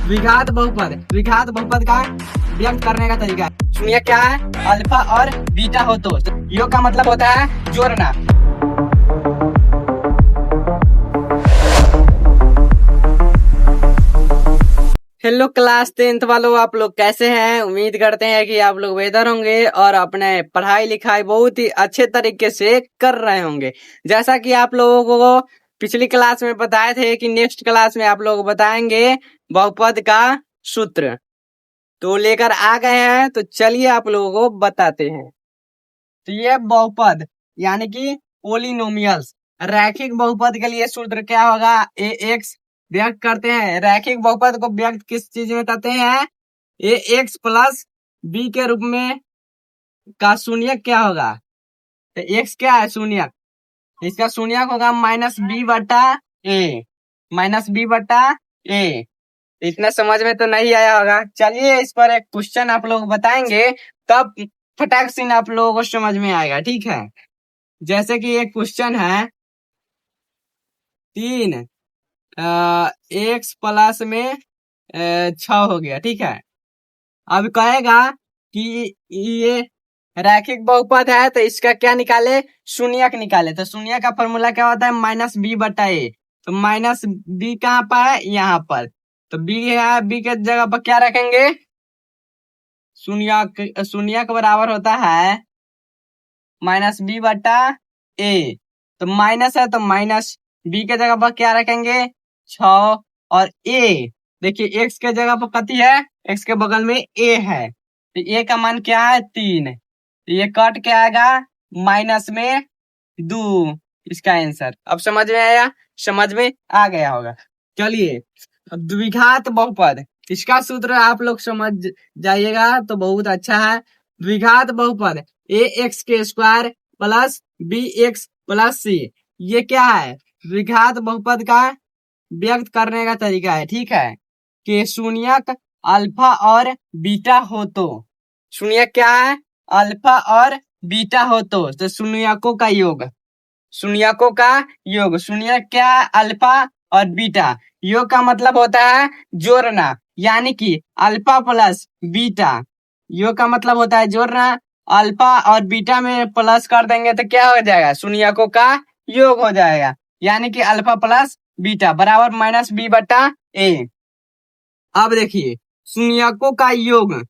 द्विघात बहुपद का व्यक्त करने का तरीका है। सुनिए क्या है, अल्फा और बीटा हो तो योग का मतलब होता है जोड़ना। हेलो क्लास 10th वालों, आप लोग कैसे हैं? उम्मीद करते हैं कि आप लोग बेहतर होंगे और अपने पढ़ाई लिखाई बहुत ही अच्छे तरीके से कर रहे होंगे। जैसा कि आप लोगों को पिछली क्लास में बताए थे कि नेक्स्ट क्लास में आप लोग बताएंगे बहुपद का सूत्र, तो लेकर आ गए हैं। तो चलिए आप लोगों को बताते हैं। तो ये बहुपद यानी कि पोलिनोमियल्स, रैखिक बहुपद के लिए सूत्र क्या होगा? ए एक्स व्यक्त करते हैं। रैखिक बहुपद को व्यक्त किस चीज में करते हैं? ए एक्स प्लस बी के रूप में का शून्यक क्या होगा? तो एक्स क्या है? शून्यक। इसका शून्यक होगा माइनस बी बटा ए, माइनस बी बटा ए। इतना समझ में तो नहीं आया होगा। चलिए इस पर एक क्वेश्चन आप लोग बताएंगे, तब फटाक से आप लोगों को समझ में आएगा, ठीक है? जैसे कि एक क्वेश्चन है 3 एक्स प्लस में 6 हो गया, ठीक है। अब कहेगा कि ये रैखिक बहुपद है तो इसका क्या निकाले? शून्यक निकाले। तो शून्यक का फॉर्मूला क्या होता है? माइनस बी बटा ए। तो माइनस बी कहाँ पर है? यहाँ पर। तो बी है, बी के जगह पर क्या रखेंगे? शून्यक बराबर होता है माइनस बी बटा ए। तो माइनस है तो माइनस बी के जगह पर क्या रखेंगे? 6 और ए, देखिए एक्स के जगह पर कती है? एक्स के बगल में ए है, तो ए का मान क्या है? 3। तो ये कट के आएगा माइनस में 2, इसका आंसर। अब समझ में आया? समझ में आ गया होगा। चलिए अब द्विघात बहुपद, इसका सूत्र आप लोग समझ जाइएगा तो बहुत अच्छा है। द्विघात बहुपद ए एक्स के square plus b x plus c, ये क्या है? द्विघात बहुपद का व्यक्त करने का तरीका है, ठीक है? कि शून्यक अल्फा और बीटा हो तो, शून्यक क्या है? अल्फा और बीटा हो तो शून्यकों का योग, शून्यकों का योग। शून्यक क्या है? अल्फा और बीटा। योग का मतलब होता है जोड़ना, यानी कि अल्फा प्लस बीटा। योग का मतलब होता है जोड़ना। अल्फा और बीटा में प्लस कर देंगे तो क्या हो जाएगा? शून्यकों का योग हो जाएगा, यानी कि अल्फा प्लस बीटा बराबर माइनस बी बटा ए। अब देखिए शून्यकों का योग,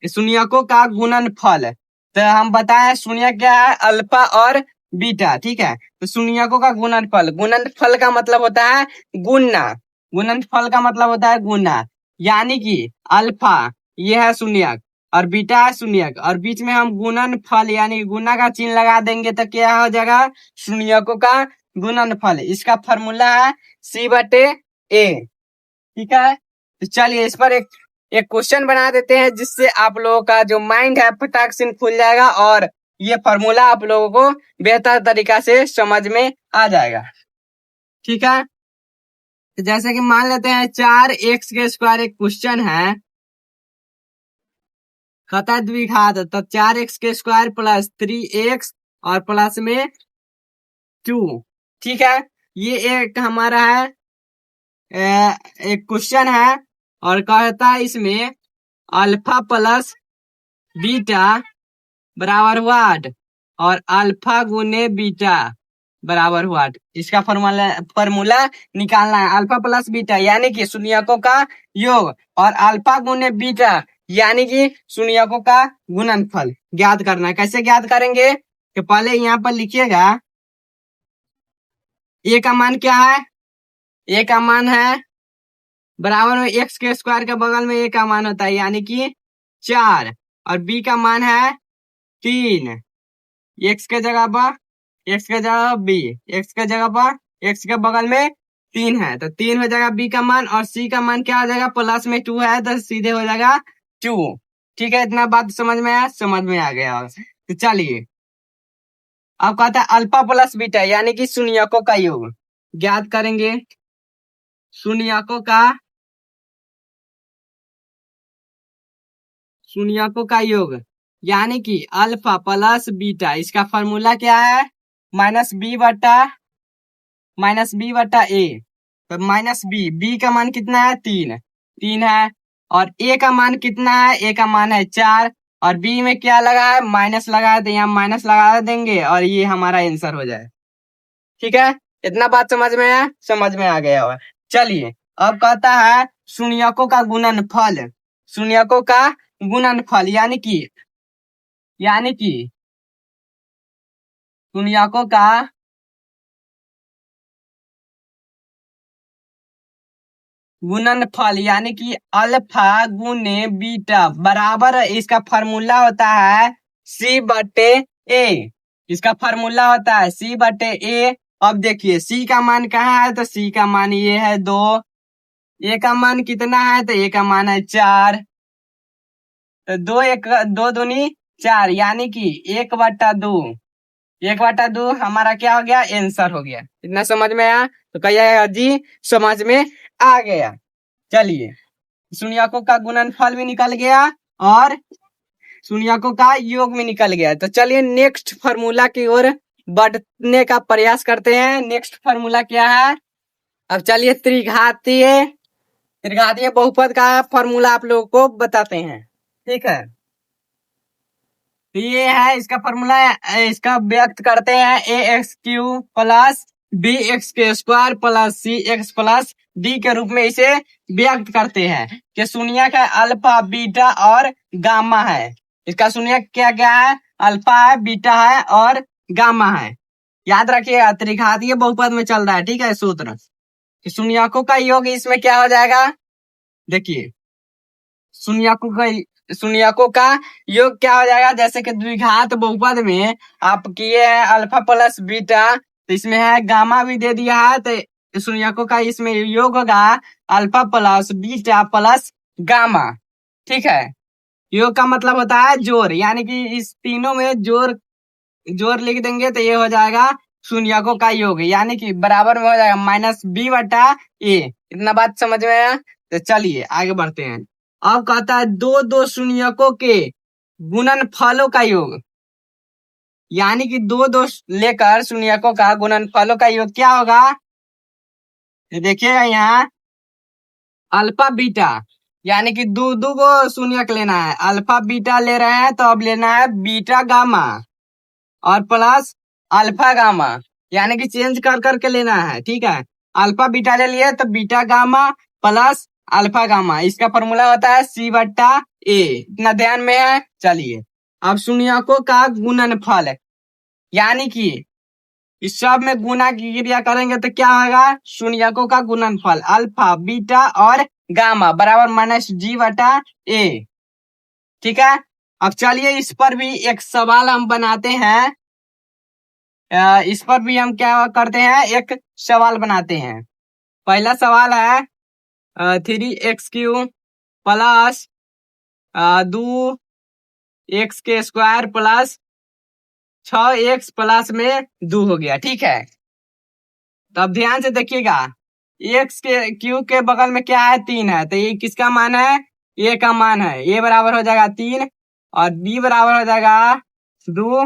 शून्यकों का गुणनफल। तो हम बताएं शून्यक क्या है? अल्फा और बीटा, ठीक है? तो शून्यकों का गुणनफल, गुणनफल का मतलब होता है गुणना, गुणनफल का मतलब होता है गुणा। यानी कि अल्फा ये है शून्यक और बीटा है शून्यक, और बीच में हम गुणनफल यानी गुणा का चिन्ह लगा देंगे तो क्या हो जाएगा? शून्यकों का गुणनफल। इसका फॉर्मूला है सी बटे ए, ठीक है? तो चलिए इस पर एक क्वेश्चन बना देते हैं, जिससे आप लोगों का जो माइंड है फटाक से खुल जाएगा और ये फॉर्मूला आप लोगों को बेहतर तरीका से समझ में आ जाएगा, ठीक है? तो जैसे कि मान लेते हैं 4 एक्स के स्क्वायर एक क्वेश्चन है, खता द्विघात। तो 4 एक्स के स्क्वायर प्लस 3 एक्स और प्लस में 2, ठीक है? ये एक हमारा है एक क्वेश्चन है और कहता है इसमें अल्फा प्लस बीटा बराबर व्हाट, और अल्फा गुने बीटा बराबर व्हाट। इसका फॉर्मूला निकालना है। अल्फा प्लस बीटा यानी कि शून्यकों का योग, और अल्फा गुने बीटा यानी कि शून्यकों का गुणनफल ज्ञात करना है। कैसे ज्ञात करेंगे? कि पहले यहाँ पर लिखिएगा ए का मान क्या है? ए का मान है बराबर में एक्स के स्क्वायर के बगल में ए का मान होता है, यानी कि 4, और बी का मान है 3। एक्स के जगह पर एक्स के जगह बी, एक्स के जगह पर एक्स के बगल में 3 है, तो 3 हो जाएगा बी का मान, और सी का मान क्या हो जाएगा? प्लस में 2 है तो सीधे हो जाएगा 2, ठीक है? इतना बात समझ में आया? समझ में आ गया। तो चलिए अब कहता है अल्फा प्लस बीटा यानी कि शून्यकों का योग ज्ञात करेंगे। शून्यकों का योग यानी कि अल्फा प्लस बीटा, इसका फॉर्मूला क्या है? माइनस बी बटा ए। तो माइनस बी, बी का मान कितना है? 3, 3 है। और ए का मान कितना है, ए का मान है 4। और बी में क्या लगा है, माइनस लगा है, तो यहाँ माइनस लगा देंगे और ये हमारा आंसर हो जाए। ठीक है, इतना बात समझ में है, समझ में आ गया होगा। चलिए अब कहता है शून्यकों का गुणनफल। शून्यकों का गुणनफल यानी कि शून्यकों का गुणनफल यानी कि अल्फा गुने बीटा बराबर इसका फॉर्मूला होता है सी बटे ए। इसका फॉर्मूला होता है सी बटे ए। अब देखिए सी का मान कहाँ है, तो सी का मान ये है 2। ए का मान कितना है, तो ए का मान है 4। तो 2 दूनी 4 यानी कि 1/2। 1/2 हमारा क्या हो गया, आंसर हो गया। इतना समझ में आया, तो कहिए जी समझ में आ गया। चलिए शून्यकों का गुणनफल भी निकल गया और शून्यकों का योग भी निकल गया। तो चलिए नेक्स्ट फार्मूला की ओर बढ़ने का प्रयास करते हैं। नेक्स्ट फार्मूला क्या है, अब चलिए त्रिघातीय बहुपद का फार्मूला आप लोगों को बताते हैं। ठीक है, तो ये है इसका फार्मूला। इसका व्यक्त करते हैं ax³ plus bx² plus cx plus d के रूप में इसे व्यक्त करते हैं कि शून्य का अल्फा बीटा और गामा है। इसका शून्य क्या क्या है, अल्फा है, बीटा है और गामा है। याद रखिएगा त्रिघातीय बहुपद में चल रहा है। ठीक है, सूत्र कि शून्यकों का योग इसमें क्या हो जाएगा, देखिए शून्यकों का योग क्या हो जाएगा, जैसे कि द्विघात बहुपद में आप किए हैं अल्फा प्लस बीटा, तो इसमें है गामा भी दे दिया है, तो शून्यकों का इसमें योग होगा alpha plus beta plus gamma. ठीक है, योग का मतलब होता है जोड़, यानी कि इस तीनों में जोड़ लिख देंगे तो ये हो जाएगा शून्यकों का योग, यानी कि बराबर में हो जाएगा -b/a। इतना बात समझ में आया, तो चलिए आगे बढ़ते हैं। अब कहता है दो शून्यकों के गुणनफलों का योग, यानी कि दो लेकर शून्यकों का गुणनफलों का योग क्या होगा, देखिएगा यहाँ अल्फा बीटा, यानी कि दो को शून्यक लेना है। अल्फा बीटा ले रहे हैं तो अब लेना है बीटा गामा और प्लस अल्फा गामा, यानी कि चेंज कर करके लेना है। ठीक है, अल्फा बीटा ले लिए तो beta gamma plus alpha gamma, इसका फॉर्मूला होता है c/a। इतना ध्यान में है। चलिए अब शून्यकों का गुणनफल, यानी कि इस सब में गुणा की क्रिया करेंगे तो क्या होगा, शून्यकों का गुणनफल अल्फा बीटा और गामा बराबर -g/a। ठीक है, अब चलिए इस पर भी एक सवाल हम बनाते हैं। इस पर भी हम क्या करते हैं, एक सवाल बनाते हैं। पहला सवाल है 3x³ plus 2x² plus 6x plus में 2 हो गया। ठीक है, तब ध्यान से देखिएगा x³ के बगल में क्या है, 3 है, तो ये किसका मान है, a का मान है। a बराबर हो जाएगा 3 और b बराबर हो जाएगा 2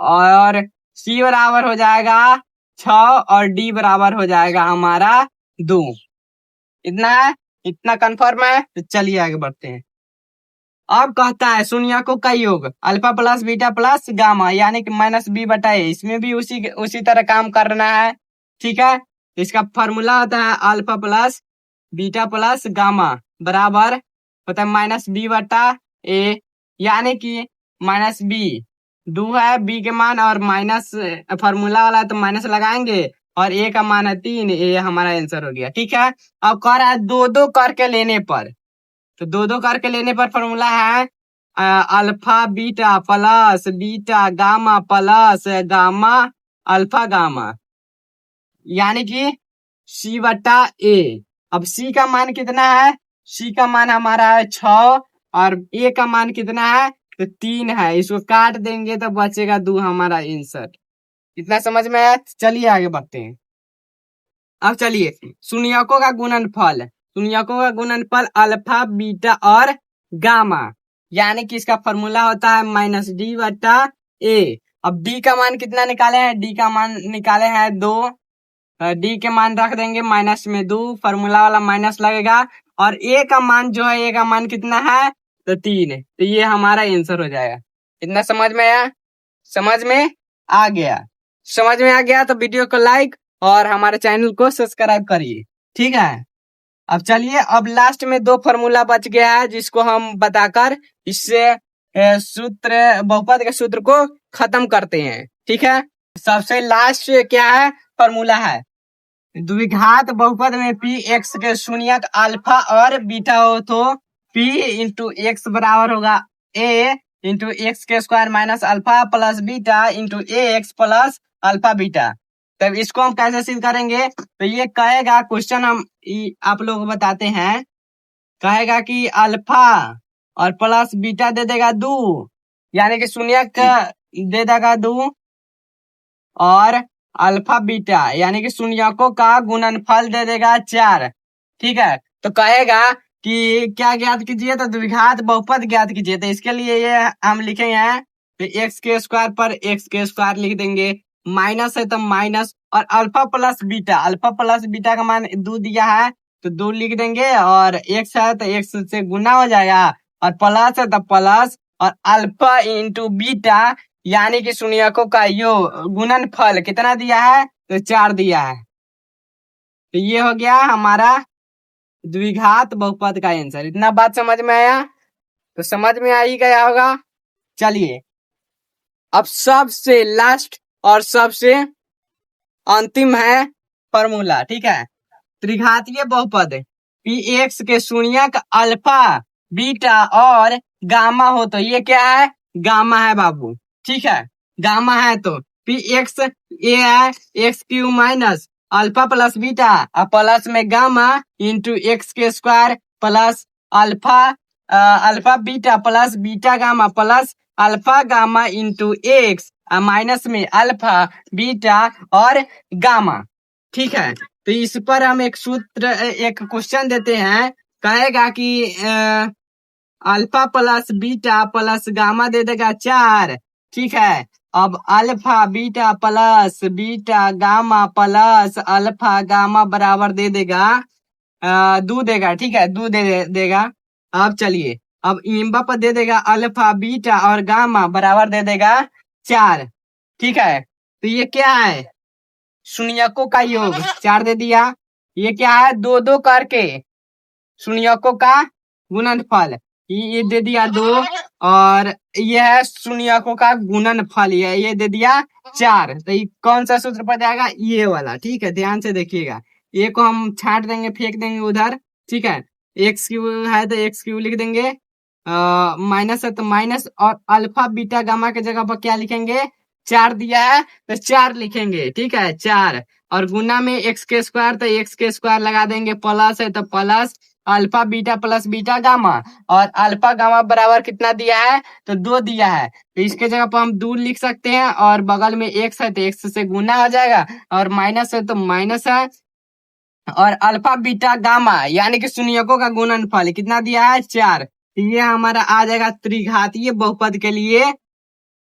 और c बराबर हो जाएगा 6 और d बराबर हो जाएगा हमारा 2। इतना है, इतना कंफर्म है, तो चलिए आगे बढ़ते हैं। अब कहता है शून्यकों का योग alpha plus beta plus gamma, यानी कि -b/a। इसमें भी उसी तरह काम करना है। ठीक है, इसका फॉर्मूला होता है alpha plus beta plus gamma बराबर होता है -b/a, यानी कि -b 2 है, b के मान और माइनस फॉर्मूला वाला है तो माइनस लगाएंगे और a का मान है 3, ये हमारा आंसर हो गया। ठीक है, अब कह रहा है दो करके लेने पर, तो दो करके लेने पर फॉर्मूला है alpha beta plus beta gamma plus gamma alpha gamma, यानी कि c/a। अब c का मान कितना है, c का मान हमारा है 6 और a का मान कितना है, तो 3 है। इसको काट देंगे तो बचेगा 2, हमारा आंसर। इतना समझ में आया, चलिए आगे बढ़ते हैं। अब चलिए शून्यकों का गुणनफल अल्फा बीटा और गामा, यानी कि इसका फॉर्मूला होता है -d/a। अब d का मान कितना निकाले हैं, d का मान निकाले हैं 2, d के मान रख देंगे माइनस में 2, फॉर्मूला वाला माइनस लगेगा और ए का मान जो है, ए का मान कितना है तो 3 है। तो ये हमारा आंसर हो जाएगा। इतना समझ में आया? समझ में आ गया? समझ में आ गया तो वीडियो को लाइक और हमारे चैनल को सब्सक्राइब करिए। ठीक है, अब चलिए, अब लास्ट में 2 फॉर्मूला बच गया है जिसको हम बताकर इससे सूत्र, बहुपद के सूत्र को खत्म करते हैं। ठीक है, सबसे लास्ट क्या है फॉर्मूला है, द्विघात बहुपद में पी एक्स के शून्यक अल्फा और बीटा हो तो पी इंटू एक्स बराबर होगा ए इंटू एक्स के square minus alpha plus beta into a x plus alpha beta. तब इसको हम कैसे सिद्ध करेंगे? तो ये कहेगा, क्वेश्चन हम आप लोग को बताते हैं, कहेगा कि अल्फा और प्लस बीटा दे देगा 2, यानी कि शून्यक दे देगा 2, और अल्फा बीटा यानी कि शून्यकों का गुणनफल दे देगा 4। ठीक है, तो कहेगा कि क्या ज्ञात कीजिए, तो द्विघात बहुपद ज्ञात कीजिए। तो इसके लिए ये हम लिखेंगे तो एक्स के स्क्वायर पर एक्स के स्क्वायर लिख देंगे, माइनस है तो माइनस, और अल्फा प्लस बीटा का मान 2 दिया है तो 2 लिख देंगे, और एक्स है तो एक्स से गुना हो जाएगा, और प्लस है तो प्लस, और अल्फा इंटू बीटा यानी कि शून्यकों का यो गुणनफल कितना दिया है तो 4 दिया है। तो ये हो गया हमारा द्विघात बहुपद का आंसर। इतना बात समझ में आया? तो समझ में आ ही गया होगा। चलिए, अब सबसे लास्ट और सबसे अंतिम है फॉर्मूला। ठीक है, त्रिघातीय बहुपद पी एक्स के शून्यक अल्फा बीटा और गामा हो तो ये क्या है? गामा है बाबू। ठीक है, गामा है तो पी एक्स ए है x Q minus alpha plus beta और प्लस में गामा इंटू एक्स के square plus alpha alpha beta plus beta gamma plus alpha gamma into x minus में अल्फा बीटा और गामा। ठीक है, तो इस पर हम एक सूत्र, एक क्वेश्चन देते हैं, कहेगा कि alpha plus beta plus gamma दे देगा 4। ठीक है, अब alpha beta plus beta gamma plus alpha gamma बराबर दे देगा 2 देगा। ठीक है, 2 देगा। अब चलिए, अब इम्बा पर दे देगा अल्फा बीटा और गामा बराबर दे देगा 4। ठीक है, तो ये क्या है? शून्यकों का योग 4 दे दिया। ये क्या है? 2 करके शून्यकों का गुणनफल, ये दे दिया 2, और ये है शून्यकों का गुणनफल, ये दे दिया 4। तो ये कौन सा सूत्र पर जाएगा? ये वाला। ठीक है, ध्यान से देखिएगा, ये को हम छाट देंगे, फेंक देंगे उधर। ठीक है, एक्स क्यू है तो एक्स क्यू लिख देंगे, माइनस है तो माइनस, और अल्फा बीटा गामा के जगह पर क्या लिखेंगे? 4 दिया है तो 4 लिखेंगे। ठीक है, 4, और गुना में एक्स के स्क्वायर तो एक्स के स्क्वायर लगा देंगे, प्लस है तो plus alpha beta plus beta gamma, और अल्फा गामा बराबर कितना दिया है तो 2 दिया है। तो इसके जगह पर हम 2 लिख सकते हैं, और बगल में एक्स है तो एक्स से गुना हो जाएगा, और माइनस है तो माइनस है, और अल्फा बीटा गामा यानी कि शून्यकों का गुणनफल कितना दिया है? 4। तो ये हमारा आ जाएगा त्रिघातीय बहुपद के लिए,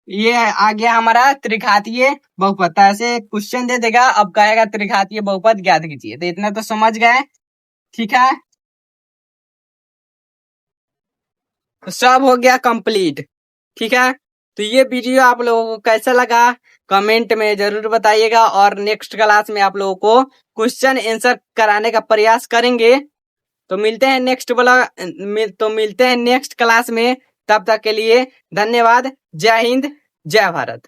ये आ गया हमारा त्रिघातीय बहुपद। तो ऐसे क्वेश्चन दे देगा, अब कहेगा त्रिघातीय बहुपद ज्ञात कीजिए। तो इतना तो समझ गए। ठीक है, तो सब हो गया कंप्लीट। ठीक है, तो ये वीडियो आप लोगों को कैसा लगा कमेंट में जरूर बताइएगा, और नेक्स्ट क्लास में आप लोगों को क्वेश्चन आंसर कराने का प्रयास करेंगे। तो मिलते हैं नेक्स्ट क्लास में। तब तक के लिए धन्यवाद। जय हिंद, जय भारत।